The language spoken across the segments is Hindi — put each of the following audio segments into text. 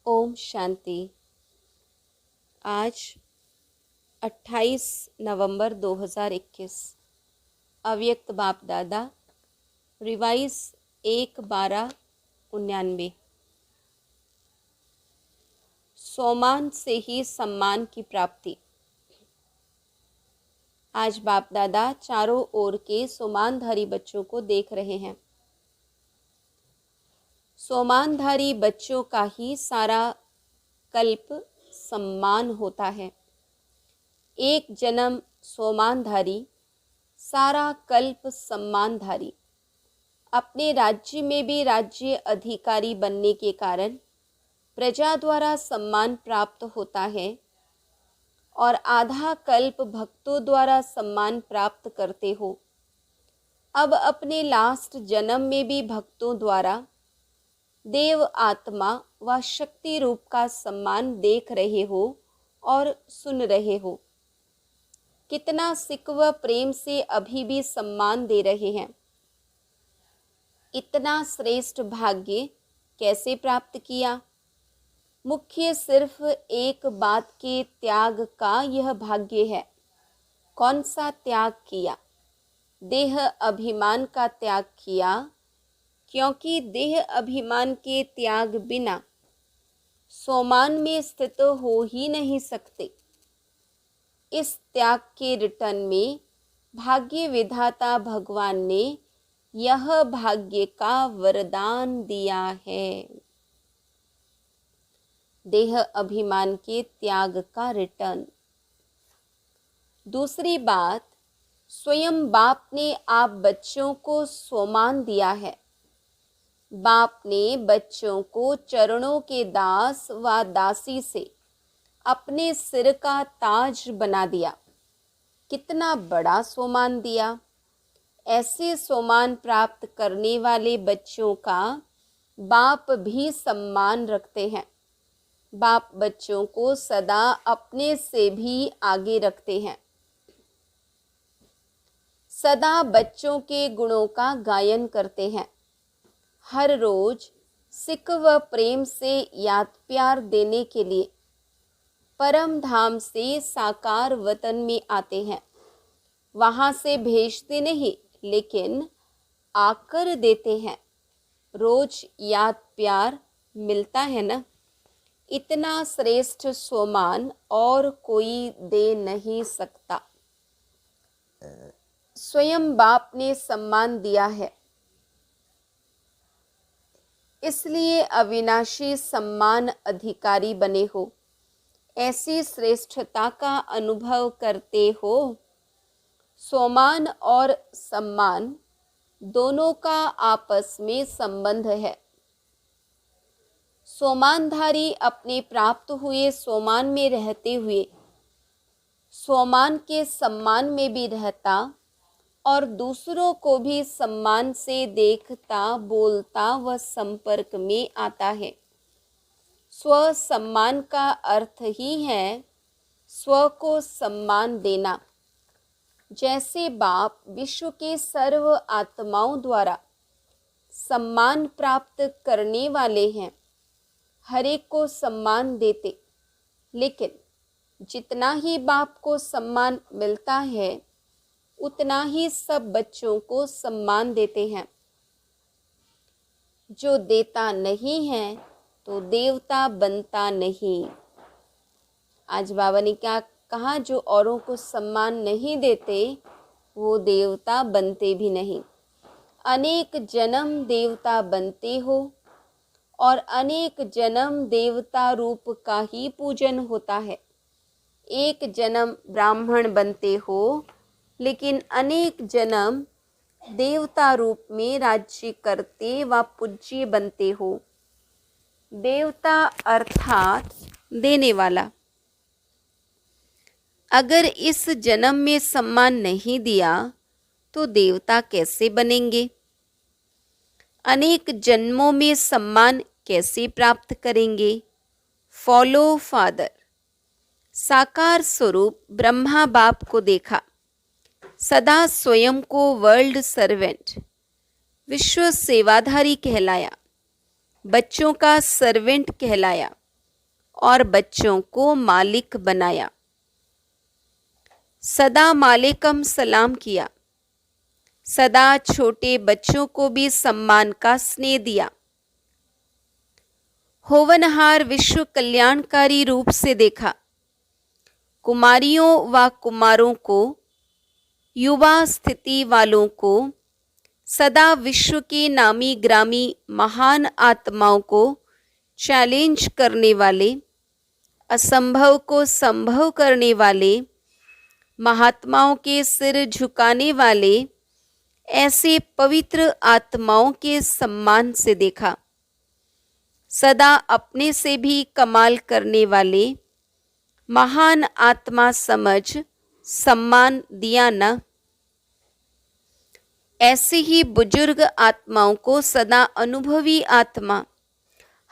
ओम शांति। आज 28 नवंबर 2021। अव्यक्त बाप दादा रिवाइज 1/12/99। सोमान से ही सम्मान की प्राप्ति। आज बाप दादा चारों ओर के सोमानधारी बच्चों को देख रहे हैं। सोमानधारी बच्चों का ही सारा कल्प सम्मान होता है। एक जन्म सोमानधारी, सारा कल्प सम्मानधारी। अपने राज्य में भी राज्य अधिकारी बनने के कारण प्रजा द्वारा सम्मान प्राप्त होता है और आधा कल्प भक्तों द्वारा सम्मान प्राप्त करते हो। अब अपने लास्ट जन्म में भी भक्तों द्वारा देव आत्मा व शक्ति रूप का सम्मान देख रहे हो और सुन रहे हो। कितना सिक व प्रेम से अभी भी सम्मान दे रहे हैं। इतना श्रेष्ठ भाग्य कैसे प्राप्त किया? मुख्य सिर्फ एक बात के त्याग का यह भाग्य है। कौन सा त्याग किया? देह अभिमान का त्याग किया, क्योंकि देह अभिमान के त्याग बिना सोमान में स्थित हो ही नहीं सकते। इस त्याग के रिटर्न में भाग्य विधाता भगवान ने यह भाग्य का वरदान दिया है। देह अभिमान के त्याग का रिटर्न। दूसरी बात, स्वयं बाप ने आप बच्चों को सोमान दिया है। बाप ने बच्चों को चरणों के दास व दासी से अपने सिर का ताज बना दिया। कितना बड़ा सोमान दिया। ऐसे सोमान प्राप्त करने वाले बच्चों का बाप भी सम्मान रखते हैं। बाप बच्चों को सदा अपने से भी आगे रखते हैं। सदा बच्चों के गुणों का गायन करते हैं। हर रोज सिक व प्रेम से याद प्यार देने के लिए परम धाम से साकार वतन में आते हैं। वहाँ से भेजते नहीं, लेकिन आकर देते हैं। रोज याद प्यार मिलता है ना। इतना श्रेष्ठ सोमान और कोई दे नहीं सकता। स्वयं बाप ने सम्मान दिया है, इसलिए अविनाशी सम्मान अधिकारी बने हो। ऐसी श्रेष्ठता का अनुभव करते हो। सोमान और सम्मान दोनों का आपस में संबंध है। सोमानधारी अपने प्राप्त हुए सोमान में रहते हुए सोमान के सम्मान में भी रहता और दूसरों को भी सम्मान से देखता, बोलता व संपर्क में आता है। स्व सम्मान का अर्थ ही है स्व को सम्मान देना। जैसे बाप विश्व के सर्व आत्माओं द्वारा सम्मान प्राप्त करने वाले हैं, हर एक को सम्मान देते, लेकिन जितना ही बाप को सम्मान मिलता है उतना ही सब बच्चों को सम्मान देते हैं। जो देता नहीं है तो देवता बनता नहीं। आज बाबा ने क्या कहा? जो औरों को सम्मान नहीं देते वो देवता बनते भी नहीं। अनेक जन्म देवता बनते हो और अनेक जन्म देवता रूप का ही पूजन होता है। एक जन्म ब्राह्मण बनते हो, लेकिन अनेक जन्म देवता रूप में राज्य करते व पूज्य बनते हो। देवता अर्थात देने वाला। अगर इस जन्म में सम्मान नहीं दिया तो देवता कैसे बनेंगे? अनेक जन्मों में सम्मान कैसे प्राप्त करेंगे? Follow father. साकार स्वरूप ब्रह्मा बाप को देखा। सदा स्वयं को वर्ल्ड सर्वेंट, विश्व सेवाधारी कहलाया। बच्चों का सर्वेंट कहलाया। और बच्चों को मालिक बनाया। सदा मालेकम सलाम किया। सदा छोटे बच्चों को भी सम्मान का स्नेह दिया। होवनहार विश्व कल्याणकारी रूप से देखा। कुमारियों व कुमारों को, युवा स्थिति वालों को, सदा विश्व के नामी ग्रामी महान आत्माओं को चैलेंज करने वाले, असंभव को संभव करने वाले, महात्माओं के सिर झुकाने वाले ऐसे पवित्र आत्माओं के सम्मान से देखा। सदा अपने से भी कमाल करने वाले महान आत्मा समझ सम्मान दिया न। ऐसे ही बुजुर्ग आत्माओं को सदा अनुभवी आत्मा,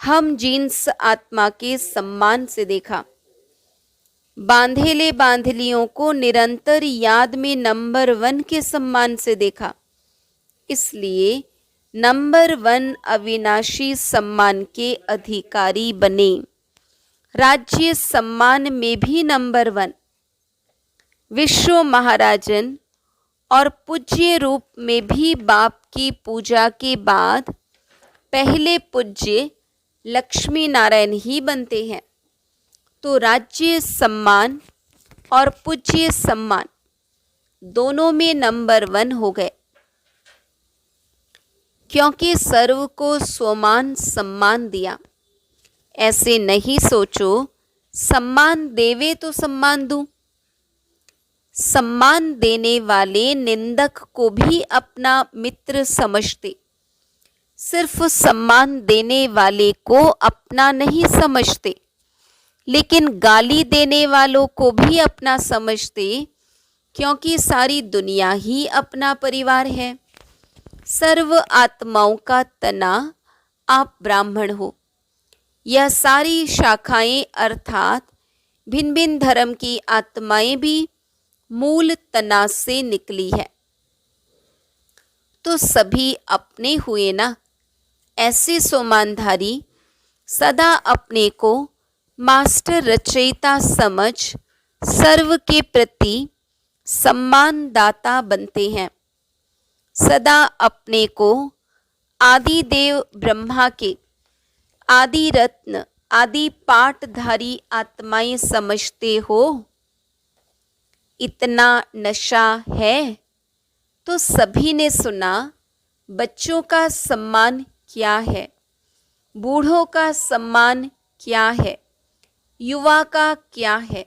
हम जीन्स आत्मा के सम्मान से देखा। बांधेले बांधलियों को निरंतर याद में नंबर 1 के सम्मान से देखा। इसलिए नंबर 1 अविनाशी सम्मान के अधिकारी बने। राज्य सम्मान में भी नंबर 1। विश्व महाराजन और पूज्य रूप में भी बाप की पूजा के बाद पहले पूज्य लक्ष्मी नारायण ही बनते हैं। तो राज्य सम्मान और पूज्य सम्मान दोनों में नंबर 1 हो गए, क्योंकि सर्व को स्वमान सम्मान दिया। ऐसे नहीं सोचो सम्मान देवे तो सम्मान दूं। सम्मान देने वाले निंदक को भी अपना मित्र समझते, सिर्फ सम्मान देने वाले को अपना नहीं समझते, लेकिन गाली देने वालों को भी अपना समझते, क्योंकि सारी दुनिया ही अपना परिवार है। सर्व आत्माओं का तना आप ब्राह्मण हो। यह सारी शाखाएं अर्थात भिन्न भिन्न धर्म की आत्माएं भी मूल तना से निकली है। तो सभी अपने हुए ना। ऐसे सोमानधारी सदा अपने को मास्टर रचयिता समझ सर्व के प्रति सम्मानदाता बनते हैं। सदा अपने को आदि देव ब्रह्मा के आदि रत्न आदि पाठधारी आत्माएं समझते हो। इतना नशा है तो सभी ने सुना। बच्चों का सम्मान क्या है, बूढ़ों का सम्मान क्या है, युवा का क्या है।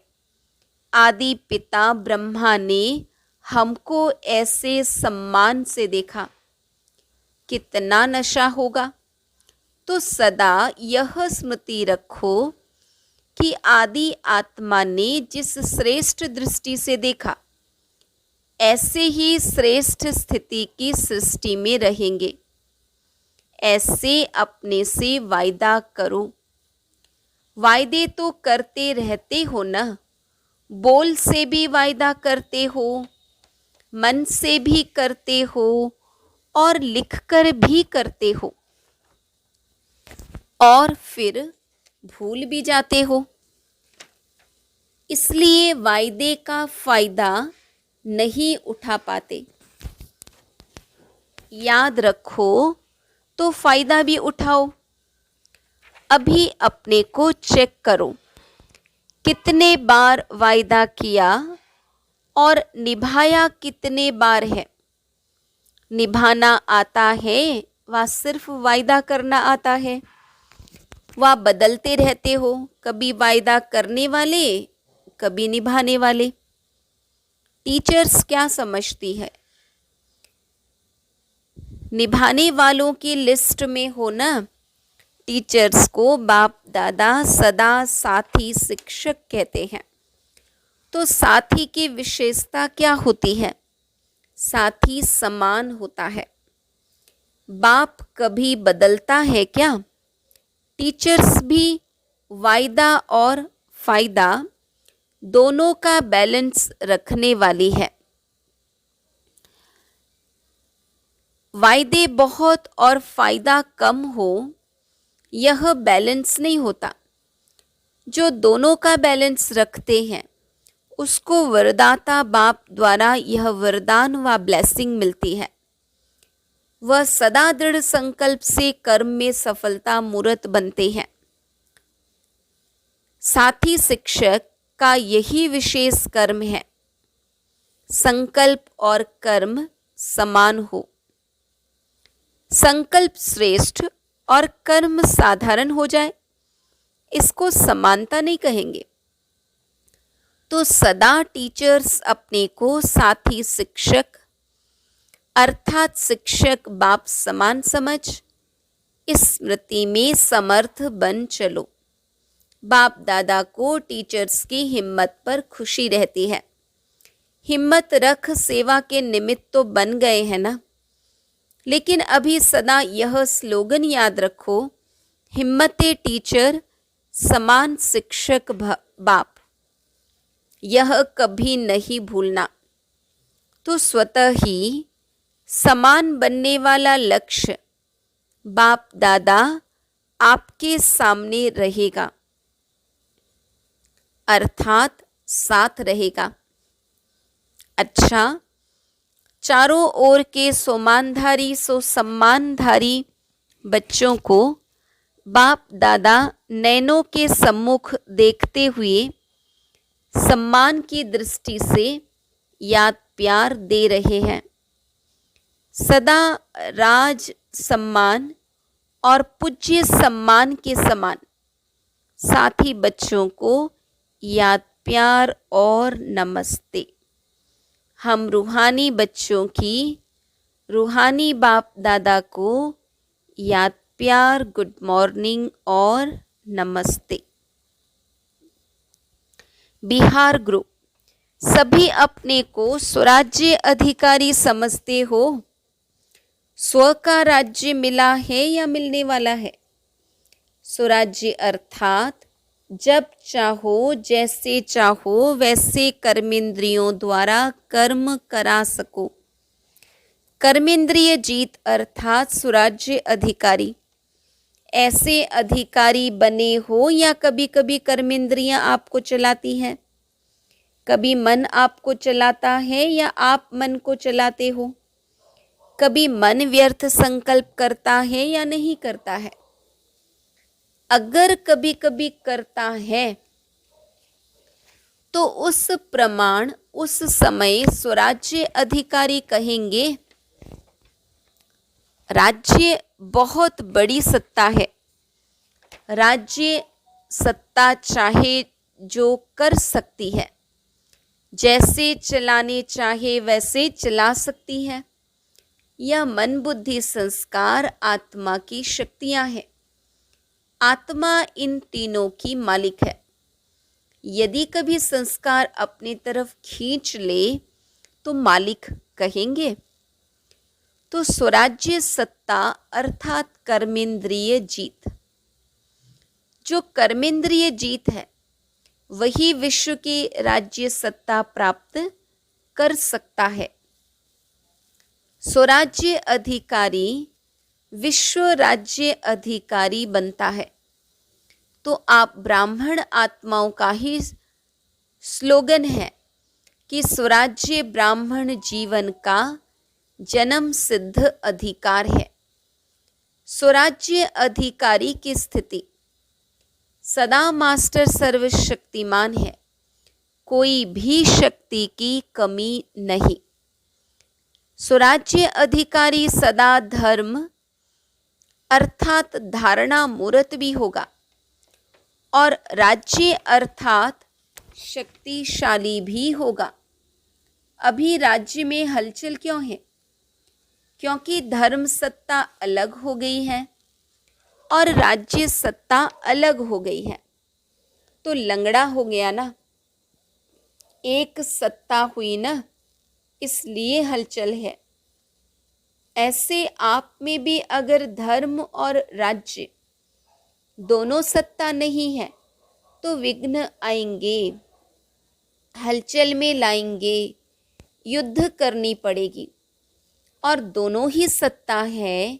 आदि पिता ब्रह्मा ने हमको ऐसे सम्मान से देखा। कितना नशा होगा। तो सदा यह स्मृति रखो कि आदि आत्मा ने जिस श्रेष्ठ दृष्टि से देखा, ऐसे ही श्रेष्ठ स्थिति की सृष्टि में रहेंगे। ऐसे अपने से वायदा करो। वायदे तो करते रहते हो ना। बोल से भी वायदा करते हो, मन से भी करते हो और लिखकर भी करते हो, और फिर भूल भी जाते हो। इसलिए वायदे का फायदा नहीं उठा पाते। याद रखो तो फायदा भी उठाओ। अभी अपने को चेक करो, कितने बार वायदा किया और निभाया कितने बार है। निभाना आता है व सिर्फ वायदा करना आता है। वह बदलते रहते हो, कभी वायदा करने वाले, कभी निभाने वाले। टीचर्स क्या समझती है, निभाने वालों की लिस्ट में हो ना। टीचर्स को बाप दादा सदा साथी शिक्षक कहते हैं। तो साथी की विशेषता क्या होती है? साथी समान होता है। बाप कभी बदलता है क्या? टीचर्स भी वायदा और फायदा दोनों का बैलेंस रखने वाली है। वायदे बहुत और फायदा कम हो, यह बैलेंस नहीं होता। जो दोनों का बैलेंस रखते हैं उसको वरदाता बाप द्वारा यह वरदान व ब्लेसिंग मिलती है। वह सदा दृढ़ संकल्प से कर्म में सफलता मूर्त बनते हैं। साथी शिक्षक का यही विशेष कर्म है, संकल्प और कर्म समान हो। संकल्प श्रेष्ठ और कर्म साधारण हो जाए, इसको समानता नहीं कहेंगे। तो सदा टीचर्स अपने को साथी शिक्षक अर्थात शिक्षक बाप समान समझ इस स्मृति में समर्थ बन चलो। बाप दादा को टीचर्स की हिम्मत पर खुशी रहती है। हिम्मत रख सेवा के निमित्त तो बन गए हैं ना, लेकिन अभी सदा यह स्लोगन याद रखो, हिम्मते टीचर समान शिक्षक बाप, यह कभी नहीं भूलना। तो स्वतः ही समान बनने वाला लक्ष्य बाप दादा आपके सामने रहेगा, अर्थात साथ रहेगा। अच्छा, चारों ओर के सोमानधारी सम्मानधारी बच्चों को बाप दादा नैनों के सम्मुख देखते हुए सम्मान की दृष्टि से याद प्यार दे रहे हैं। सदा राज सम्मान और पूज्य सम्मान के समान साथी बच्चों को याद प्यार और नमस्ते। हम रूहानी बच्चों की रूहानी बाप दादा को याद प्यार, गुड मॉर्निंग और नमस्ते। बिहार ग्रुप, सभी अपने को स्वराज्य अधिकारी समझते हो। स्व का राज्य मिला है या मिलने वाला है? स्वराज्य अर्थात जब चाहो जैसे चाहो वैसे कर्मेंद्रियों द्वारा कर्म करा सको। कर्मेंद्रिय जीत अर्थात स्वराज्य अधिकारी। ऐसे अधिकारी बने हो या कभी कभी कर्मेंद्रियां आपको चलाती हैं? कभी मन आपको चलाता है या आप मन को चलाते हो? कभी मन व्यर्थ संकल्प करता है या नहीं करता है? अगर कभी कभी करता है तो उस प्रमाण उस समय स्वराज्य अधिकारी कहेंगे। राज्य बहुत बड़ी सत्ता है। राज्य सत्ता चाहे जो कर सकती है, जैसे चलाने चाहे वैसे चला सकती है। यह मन बुद्धि संस्कार आत्मा की शक्तियां हैं। आत्मा इन तीनों की मालिक है। यदि कभी संस्कार अपनी तरफ खींच ले तो मालिक कहेंगे। तो स्वराज्य सत्ता अर्थात कर्मेंद्रिय जीत। जो कर्मेंद्रिय जीत है वही विश्व की राज्य सत्ता प्राप्त कर सकता है। स्वराज्य अधिकारी विश्व राज्य अधिकारी बनता है। तो आप ब्राह्मण आत्माओं का ही स्लोगन है कि स्वराज्य ब्राह्मण जीवन का जन्म सिद्ध अधिकार है। स्वराज्य अधिकारी की स्थिति सदा मास्टर सर्वशक्तिमान है, कोई भी शक्ति की कमी नहीं। स्वराज्य अधिकारी सदा धर्म अर्थात धारणा मूर्त भी होगा और राज्य अर्थात शक्तिशाली भी होगा। अभी राज्य में हलचल क्यों है? क्योंकि धर्म सत्ता अलग हो गई है और राज्य सत्ता अलग हो गई है। तो लंगड़ा हो गया ना, एक सत्ता हुई ना, इसलिए हलचल है। ऐसे आप में भी अगर धर्म और राज्य दोनों सत्ता नहीं है तो विघ्न आएंगे, हलचल में लाएंगे, युद्ध करनी पड़ेगी। और दोनों ही सत्ता है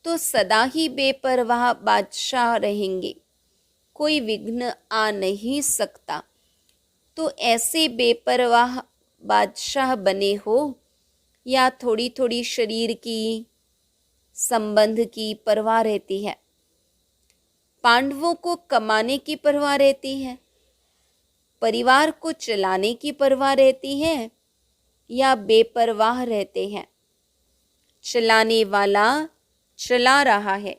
तो सदा ही बेपरवाह बादशाह रहेंगे। कोई विघ्न आ नहीं सकता। तो ऐसे बेपरवाह बादशाह बने हो या थोड़ी थोड़ी शरीर की, संबंध की परवाह रहती है? पांडवों को कमाने की परवाह रहती है, परिवार को चलाने की परवाह रहती है, या बेपरवाह रहते हैं? चलाने वाला चला रहा है,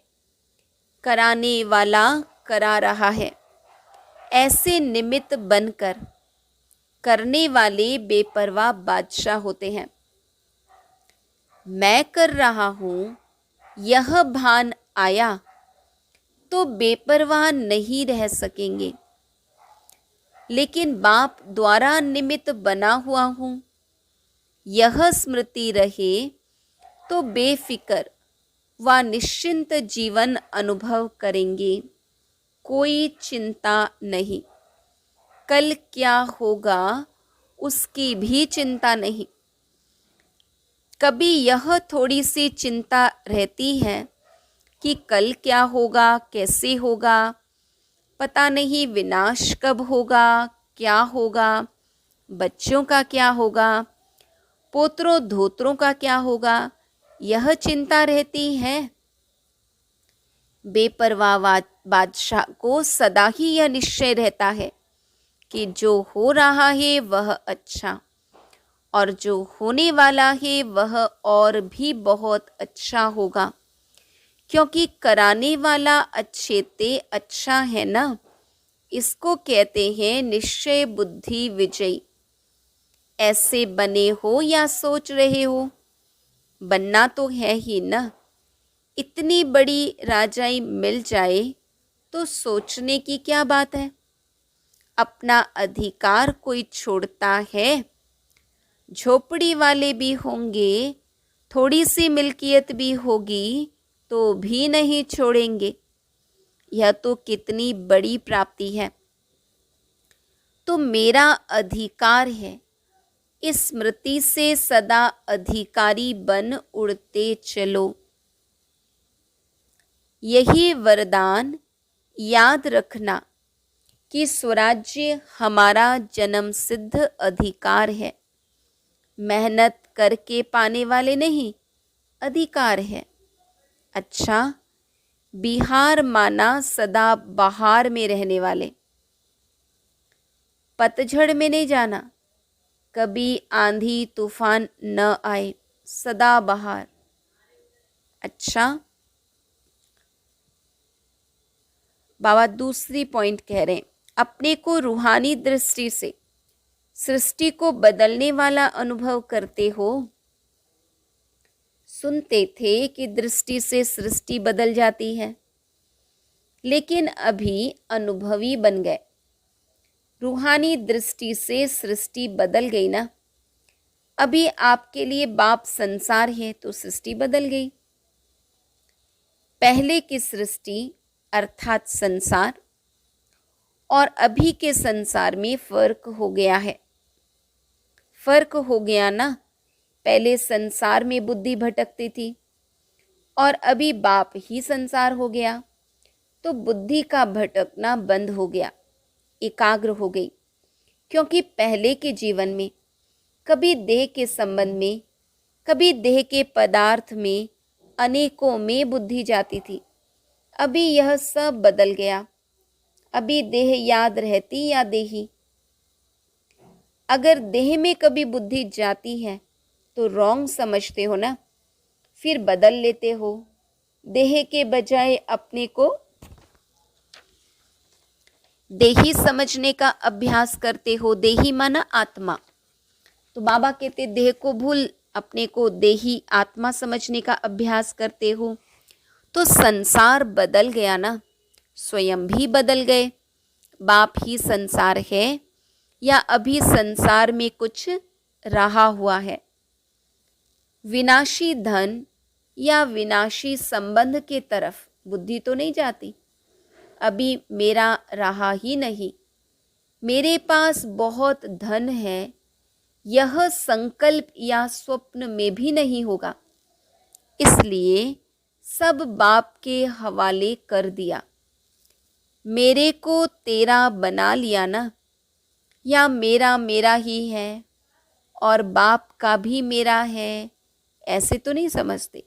कराने वाला करा रहा है। ऐसे निमित्त बनकर करने वाले बेपरवाह बादशाह होते हैं। मैं कर रहा हूँ यह भान आया तो बेपरवाह नहीं रह सकेंगे, लेकिन बाप द्वारा निमित्त बना हुआ हूँ यह स्मृति रहे तो बेफिक्र व निश्चिंत जीवन अनुभव करेंगे। कोई चिंता नहीं, कल क्या होगा उसकी भी चिंता नहीं। कभी यह थोड़ी सी चिंता रहती है कि कल क्या होगा, कैसे होगा, पता नहीं विनाश कब होगा, क्या होगा, बच्चों का क्या होगा, पोतरों धोतरों का क्या होगा, यह चिंता रहती है। बेपरवाह बादशाह को सदा ही यह निश्चय रहता है कि जो हो रहा है वह अच्छा, और जो होने वाला है वह और भी बहुत अच्छा होगा, क्योंकि कराने वाला अच्छे ते अच्छा है ना। इसको कहते हैं निश्चय बुद्धि विजयी। ऐसे बने हो या सोच रहे हो? बनना तो है ही ना। इतनी बड़ी राजाई मिल जाए तो सोचने की क्या बात है? अपना अधिकार कोई छोड़ता है? झोपड़ी वाले भी होंगे, थोड़ी सी मिल्कियत भी होगी तो भी नहीं छोड़ेंगे। यह तो कितनी बड़ी प्राप्ति है। तो मेरा अधिकार है, इस स्मृति से सदा अधिकारी बन उड़ते चलो। यही वरदान याद रखना कि स्वराज्य हमारा जन्म सिद्ध अधिकार है। मेहनत करके पाने वाले नहीं, अधिकार है। अच्छा, बिहार माना सदा बहार में रहने वाले, पतझड़ में नहीं जाना, कभी आंधी तूफान न आए, सदा बहार। अच्छा, बाबा दूसरी पॉइंट कह रहे हैं, अपने को रूहानी दृष्टि से सृष्टि को बदलने वाला अनुभव करते हो। सुनते थे कि दृष्टि से सृष्टि बदल जाती है, लेकिन अभी अनुभवी बन गए। रूहानी दृष्टि से सृष्टि बदल गई ना। अभी आपके लिए बाप संसार है तो सृष्टि बदल गई। पहले की सृष्टि अर्थात संसार और अभी के संसार में फर्क हो गया है। फर्क हो गया ना। पहले संसार में बुद्धि भटकती थी और अभी बाप ही संसार हो गया, तो बुद्धि का भटकना बंद हो गया, एकाग्र हो गई। क्योंकि पहले के जीवन में कभी देह के संबंध में, कभी देह के पदार्थ में, अनेकों में बुद्धि जाती थी। अभी यह सब बदल गया। अभी देह याद रहती या देही? अगर देह में कभी बुद्धि जाती है तो रॉन्ग समझते हो ना, फिर बदल लेते हो। देह के बजाय अपने को देही समझने का अभ्यास करते हो। देही माना आत्मा। तो बाबा कहते देह को भूल अपने को देही आत्मा समझने का अभ्यास करते हो। तो संसार बदल गया ना, स्वयं भी बदल गए। बाप ही संसार है या अभी संसार में कुछ रहा हुआ है? विनाशी धन या विनाशी संबंध के तरफ बुद्धि तो नहीं जाती। अभी मेरा रहा ही नहीं, मेरे पास बहुत धन है, यह संकल्प या स्वप्न में भी नहीं होगा। इसलिए सब बाप के हवाले कर दिया। मेरे को तेरा बना लिया ना, या मेरा मेरा ही है और बाप का भी मेरा है, ऐसे तो नहीं समझते।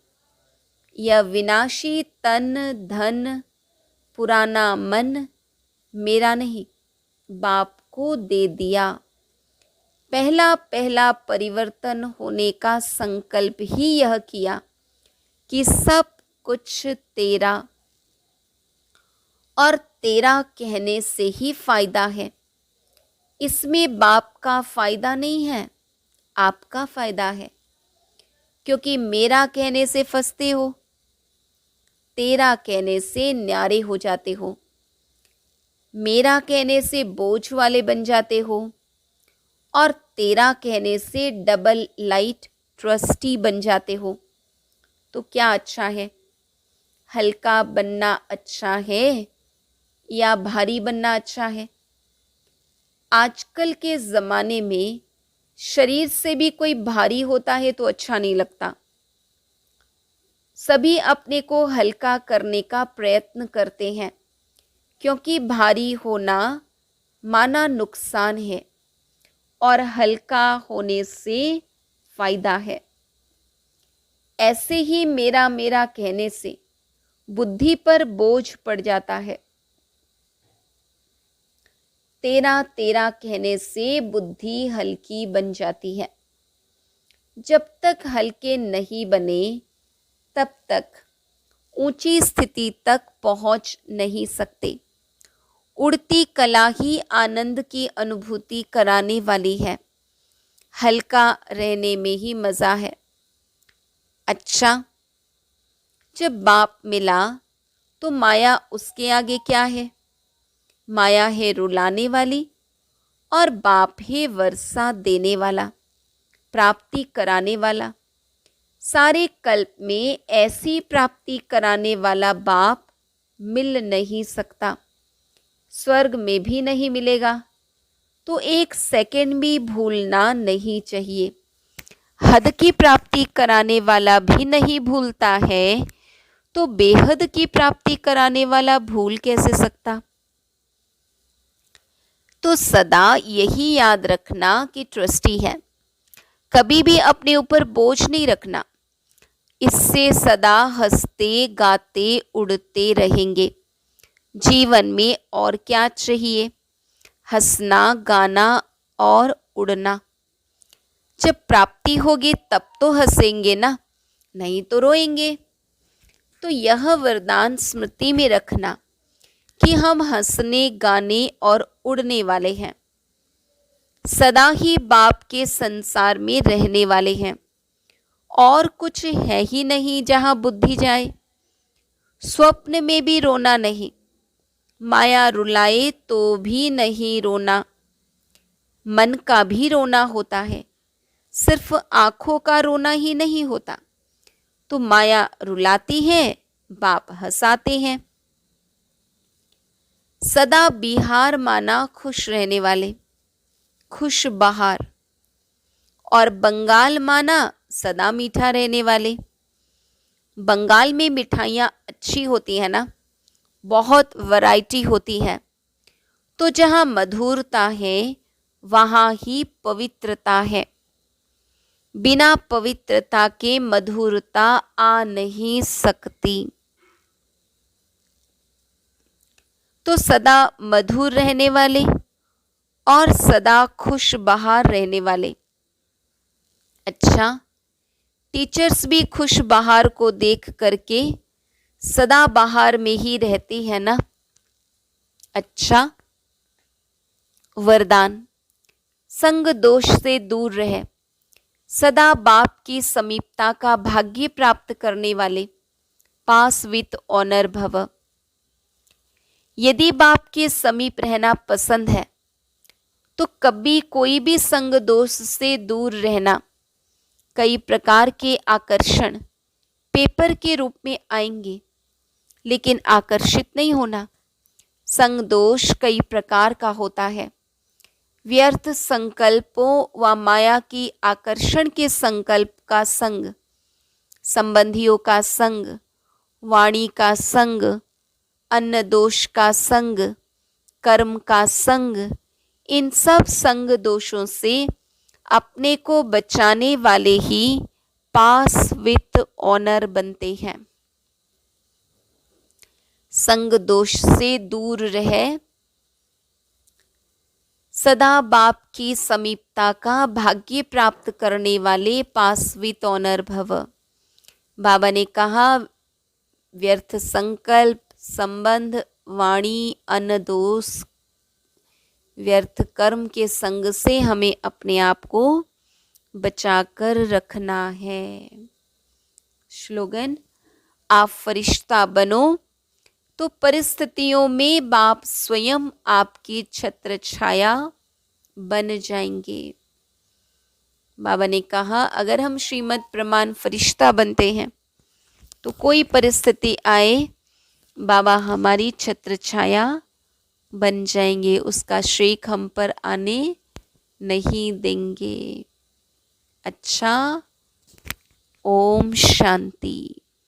यह विनाशी तन धन पुराना मन मेरा नहीं, बाप को दे दिया। पहला पहला परिवर्तन होने का संकल्प ही यह किया कि सब कुछ तेरा, और तेरा कहने से ही फायदा है। इसमें बाप का फायदा नहीं है, आपका फायदा है, क्योंकि मेरा कहने से फंसते हो, तेरा कहने से न्यारे हो जाते हो, मेरा कहने से बोझ वाले बन जाते हो, और तेरा कहने से डबल लाइट ट्रस्टी बन जाते हो। तो क्या अच्छा है? हल्का बनना अच्छा है या भारी बनना अच्छा है? आजकल के ज़माने में शरीर से भी कोई भारी होता है तो अच्छा नहीं लगता। सभी अपने को हल्का करने का प्रयत्न करते हैं, क्योंकि भारी होना माना नुकसान है और हल्का होने से फायदा है। ऐसे ही मेरा मेरा कहने से बुद्धि पर बोझ पड़ जाता है। तेरा तेरा कहने से बुद्धि हल्की बन जाती है। जब तक हल्के नहीं बने तब तक ऊंची स्थिति तक पहुंच नहीं सकते। उड़ती कला ही आनंद की अनुभूति कराने वाली है। हल्का रहने में ही मज़ा है। अच्छा, जब बाप मिला तो माया उसके आगे क्या है? माया है रुलाने वाली और बाप है वर्षा देने वाला, प्राप्ति कराने वाला। सारे कल्प में ऐसी प्राप्ति कराने वाला बाप मिल नहीं सकता, स्वर्ग में भी नहीं मिलेगा। तो एक सेकंड भी भूलना नहीं चाहिए। हद की प्राप्ति कराने वाला भी नहीं भूलता है, तो बेहद की प्राप्ति कराने वाला भूल कैसे सकता? तो सदा यही याद रखना कि ट्रस्टी है, कभी भी अपने ऊपर बोझ नहीं रखना। इससे सदा हंसते गाते उड़ते रहेंगे। जीवन में और क्या चाहिए? हंसना, गाना और उड़ना। जब प्राप्ति होगी तब तो हंसेंगे ना, नहीं तो रोएंगे। तो यह वरदान स्मृति में रखना कि हम हंसने, गाने और उड़ने वाले हैं। सदा ही बाप के संसार में रहने वाले हैं, और कुछ है ही नहीं जहां बुद्धि जाए। स्वप्न में भी रोना नहीं, माया रुलाए तो भी नहीं रोना। मन का भी रोना होता है, सिर्फ आंखों का रोना ही नहीं होता। तो माया रुलाती है, बाप हंसाते हैं। सदा बिहार माना खुश रहने वाले, खुश बहार, और बंगाल माना सदा मीठा रहने वाले। बंगाल में मिठाइयाँ अच्छी होती है ना, बहुत वैरायटी होती है। तो जहाँ मधुरता है वहाँ ही पवित्रता है। बिना पवित्रता के मधुरता आ नहीं सकती। तो सदा मधुर रहने वाले और सदा खुश बहार रहने वाले। अच्छा, टीचर्स भी खुश बहार को देख करके सदा बहार में ही रहती है ना। अच्छा, वरदान संग दोष से दूर रहे, सदा बाप की समीपता का भाग्य प्राप्त करने वाले, पास विथ ऑनर भव। यदि बाप के समीप रहना पसंद है तो कभी कोई भी संग दोष से दूर रहना। कई प्रकार के आकर्षण पेपर के रूप में आएंगे, लेकिन आकर्षित नहीं होना। संग दोष कई प्रकार का होता है। व्यर्थ संकल्पों व माया की आकर्षण के संकल्प का संग, संबंधियों का संग, वाणी का संग, अन्न दोष का संग, कर्म का संग, इन सब संग दोषों से अपने को बचाने वाले ही पास विथ ऑनर बनते हैं। संग दोष से दूर रहे, सदा बाप की समीपता का भाग्य प्राप्त करने वाले पास विथ ऑनर भव। बाबा ने कहा व्यर्थ संकल्प, संबंध, वाणी, अन्न दोष, व्यर्थ कर्म के संग से हमें अपने आप को बचाकर रखना है। स्लोगन, आप फरिश्ता बनो तो परिस्थितियों में बाप स्वयं आपकी छत्र छाया बन जाएंगे। बाबा ने कहा अगर हम श्रीमद् प्रमाण फरिश्ता बनते हैं तो कोई परिस्थिति आए, बाबा हमारी छत्र छाया बन जाएंगे, उसका शेक हम पर आने नहीं देंगे। अच्छा, ओम शांति।